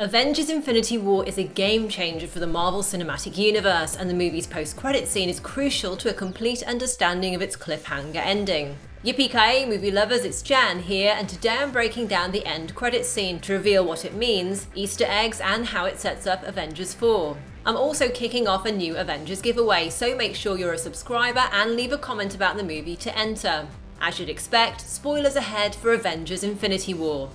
Avengers Infinity War is a game changer for the Marvel Cinematic Universe, and the movie's post-credits scene is crucial to a complete understanding of its cliffhanger ending. Yippee-ki-yay, movie lovers, it's Jan here, and today I'm breaking down the end credits scene to reveal what it means, Easter eggs, and how it sets up Avengers 4. I'm also kicking off a new Avengers giveaway, so make sure you're a subscriber and leave a comment about the movie to enter. As you'd expect, spoilers ahead for Avengers Infinity War.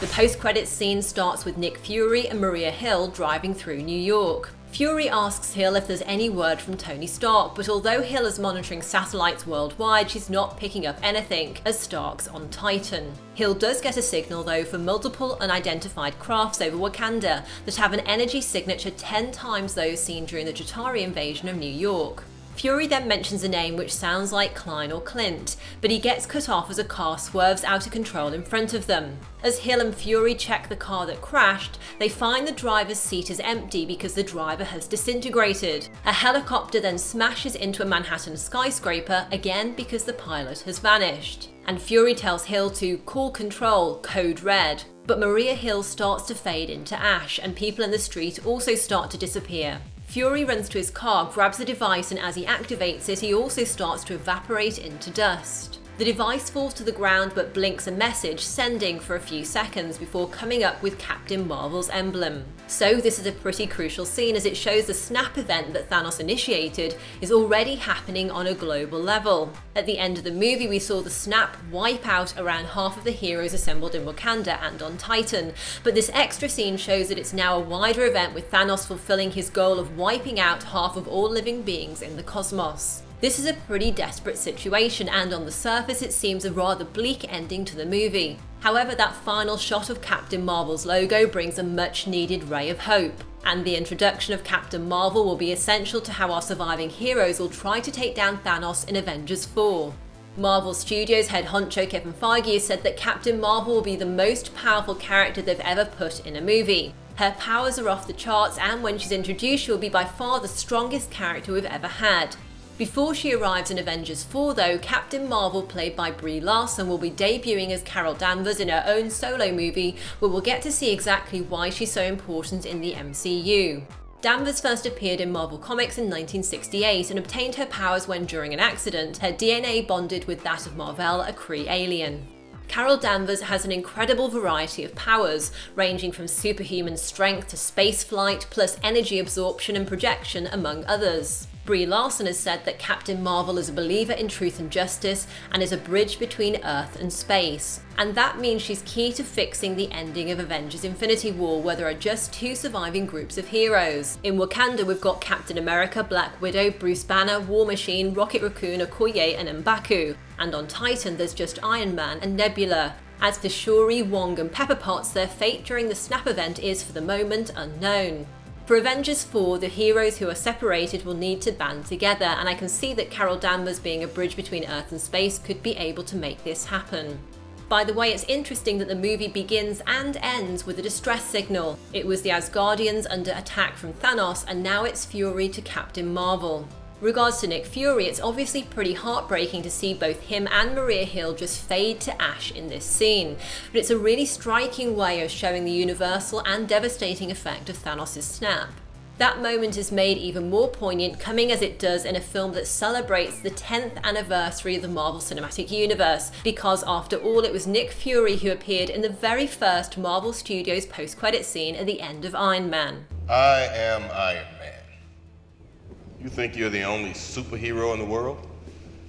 The post-credits scene starts with Nick Fury and Maria Hill driving through New York. Fury asks Hill if there's any word from Tony Stark, but although Hill is monitoring satellites worldwide, she's not picking up anything, as Stark's on Titan. Hill does get a signal though for multiple unidentified crafts over Wakanda that have an energy signature 10 times those seen during the Chitauri invasion of New York. Fury then mentions a name which sounds like Klein or Clint, but he gets cut off as a car swerves out of control in front of them. As Hill and Fury check the car that crashed, they find the driver's seat is empty because the driver has disintegrated. A helicopter then smashes into a Manhattan skyscraper, again because the pilot has vanished. And Fury tells Hill to call control, code red. But Maria Hill starts to fade into ash, and people in the street also start to disappear. Fury runs to his car, grabs the device, and as he activates it, he also starts to evaporate into dust. The device falls to the ground but blinks a message, sending for a few seconds before coming up with Captain Marvel's emblem. So this is a pretty crucial scene as it shows the snap event that Thanos initiated is already happening on a global level. At the end of the movie, we saw the snap wipe out around half of the heroes assembled in Wakanda and on Titan, but this extra scene shows that it's now a wider event with Thanos fulfilling his goal of wiping out half of all living beings in the cosmos. This is a pretty desperate situation, and on the surface it seems a rather bleak ending to the movie. However, that final shot of Captain Marvel's logo brings a much needed ray of hope, and the introduction of Captain Marvel will be essential to how our surviving heroes will try to take down Thanos in Avengers 4. Marvel Studios head honcho Kevin Feige has said that Captain Marvel will be the most powerful character they've ever put in a movie. Her powers are off the charts, and when she's introduced she will be by far the strongest character we've ever had. Before she arrives in Avengers 4 though, Captain Marvel, played by Brie Larson, will be debuting as Carol Danvers in her own solo movie, where we'll get to see exactly why she's so important in the MCU. Danvers first appeared in Marvel Comics in 1968 and obtained her powers when, during an accident, her DNA bonded with that of Mar-Vell, a Kree alien. Carol Danvers has an incredible variety of powers, ranging from superhuman strength to spaceflight, plus energy absorption and projection, among others. Brie Larson has said that Captain Marvel is a believer in truth and justice and is a bridge between Earth and space. And that means she's key to fixing the ending of Avengers Infinity War, where there are just two surviving groups of heroes. In Wakanda, we've got Captain America, Black Widow, Bruce Banner, War Machine, Rocket Raccoon, Okoye, and M'Baku. And on Titan, there's just Iron Man and Nebula. As for Shuri, Wong, and Pepper Potts, their fate during the snap event is, for the moment, unknown. For Avengers 4, the heroes who are separated will need to band together, and I can see that Carol Danvers, being a bridge between Earth and space, could be able to make this happen. By the way, it's interesting that the movie begins and ends with a distress signal. It was the Asgardians under attack from Thanos, and now it's Fury to Captain Marvel. Regards to Nick Fury, it's obviously pretty heartbreaking to see both him and Maria Hill just fade to ash in this scene, but it's a really striking way of showing the universal and devastating effect of Thanos' snap. That moment is made even more poignant, coming as it does in a film that celebrates the 10th anniversary of the Marvel Cinematic Universe, because after all it was Nick Fury who appeared in the very first Marvel Studios post-credit scene at the end of Iron Man. I am Iron Man. You think you're the only superhero in the world?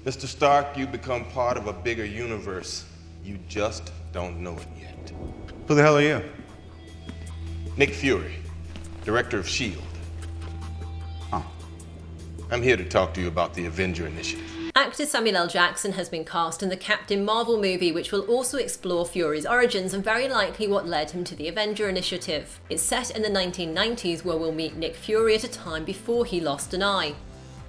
Mr. Stark, you become part of a bigger universe. You just don't know it yet. Who the hell are you? Nick Fury, director of S.H.I.E.L.D. Oh. I'm here to talk to you about the Avenger Initiative. Actor Samuel L. Jackson has been cast in the Captain Marvel movie, which will also explore Fury's origins and very likely what led him to the Avenger Initiative. It's set in the 1990s, where we'll meet Nick Fury at a time before he lost an eye.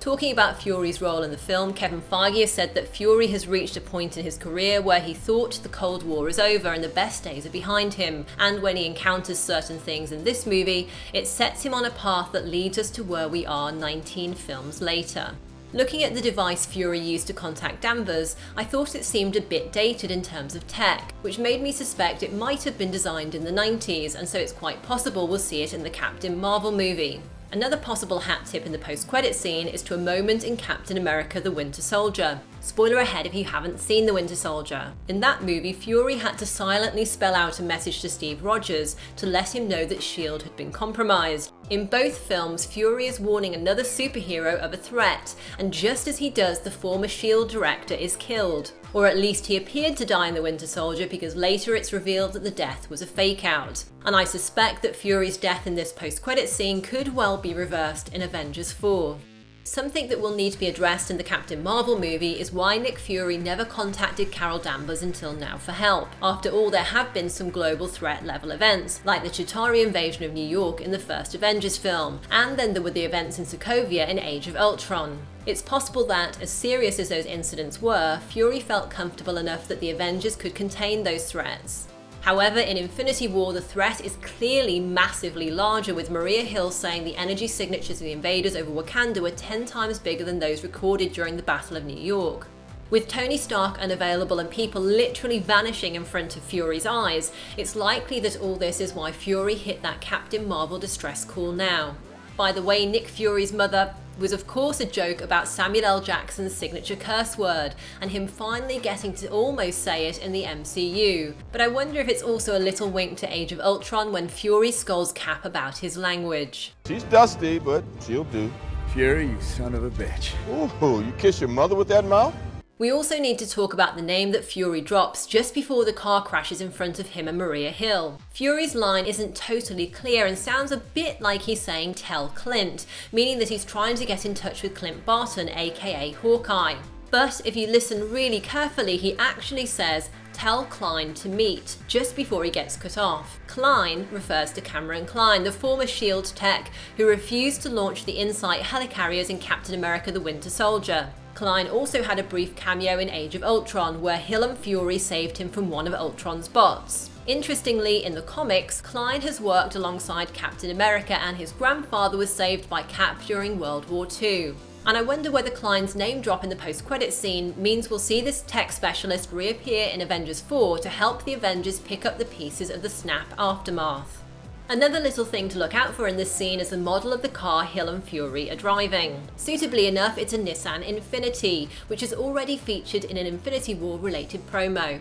Talking about Fury's role in the film, Kevin Feige has said that Fury has reached a point in his career where he thought the Cold War is over and the best days are behind him, and when he encounters certain things in this movie, it sets him on a path that leads us to where we are 19 films later. Looking at the device Fury used to contact Danvers, I thought it seemed a bit dated in terms of tech, which made me suspect it might have been designed in the 90s, and so it's quite possible we'll see it in the Captain Marvel movie. Another possible hat tip in the post-credit scene is to a moment in Captain America the Winter Soldier. Spoiler ahead if you haven't seen The Winter Soldier. In that movie, Fury had to silently spell out a message to Steve Rogers to let him know that S.H.I.E.L.D. had been compromised. In both films, Fury is warning another superhero of a threat, and just as he does, the former S.H.I.E.L.D. director is killed. Or at least he appeared to die in The Winter Soldier, because later it's revealed that the death was a fake-out. And I suspect that Fury's death in this post-credit scene could well be reversed in Avengers 4. Something that will need to be addressed in the Captain Marvel movie is why Nick Fury never contacted Carol Danvers until now for help. After all, there have been some global threat level events, like the Chitauri invasion of New York in the first Avengers film, and then there were the events in Sokovia in Age of Ultron. It's possible that, as serious as those incidents were, Fury felt comfortable enough that the Avengers could contain those threats. However, in Infinity War, the threat is clearly massively larger, with Maria Hill saying the energy signatures of the invaders over Wakanda were 10 times bigger than those recorded during the Battle of New York. With Tony Stark unavailable and people literally vanishing in front of Fury's eyes, it's likely that all this is why Fury hit that Captain Marvel distress call now. By the way, Nick Fury's mother was of course a joke about Samuel L. Jackson's signature curse word, and him finally getting to almost say it in the MCU. But I wonder if it's also a little wink to Age of Ultron when Fury scolds Cap about his language. She's dusty, but she'll do. Fury, you son of a bitch. Ooh, you kiss your mother with that mouth? We also need to talk about the name that Fury drops just before the car crashes in front of him and Maria Hill. Fury's line isn't totally clear and sounds a bit like he's saying "tell Clint," meaning that he's trying to get in touch with Clint Barton, aka Hawkeye. But if you listen really carefully, he actually says "tell Klein to meet" just before he gets cut off. Klein refers to Cameron Klein, the former S.H.I.E.L.D. tech who refused to launch the Insight helicarriers in Captain America the Winter Soldier. Klein also had a brief cameo in Age of Ultron, where Hill and Fury saved him from one of Ultron's bots. Interestingly, in the comics, Klein has worked alongside Captain America, and his grandfather was saved by Cap during World War II. And I wonder whether Klein's name drop in the post-credits scene means we'll see this tech specialist reappear in Avengers 4 to help the Avengers pick up the pieces of the snap aftermath. Another little thing to look out for in this scene is the model of the car Hill and Fury are driving. Suitably enough, it's a Nissan Infiniti, which is already featured in an Infinity War related promo.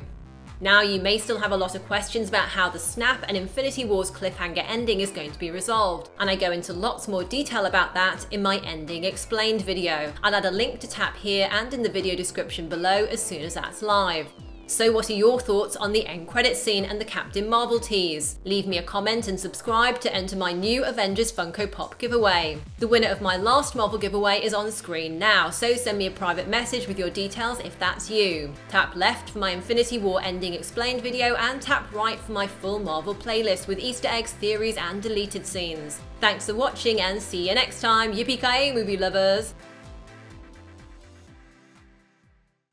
Now, you may still have a lot of questions about how the snap and Infinity War's cliffhanger ending is going to be resolved, and I go into lots more detail about that in my Ending Explained video. I'll add a link to tap here and in the video description below as soon as that's live. So what are your thoughts on the end credits scene and the Captain Marvel tease? Leave me a comment and subscribe to enter my new Avengers Funko Pop giveaway. The winner of my last Marvel giveaway is on screen now, so send me a private message with your details if that's you. Tap left for my Infinity War Ending Explained video, and tap right for my full Marvel playlist with Easter eggs, theories and deleted scenes. Thanks for watching, and see you next time. Yippee-ki-yay, movie lovers!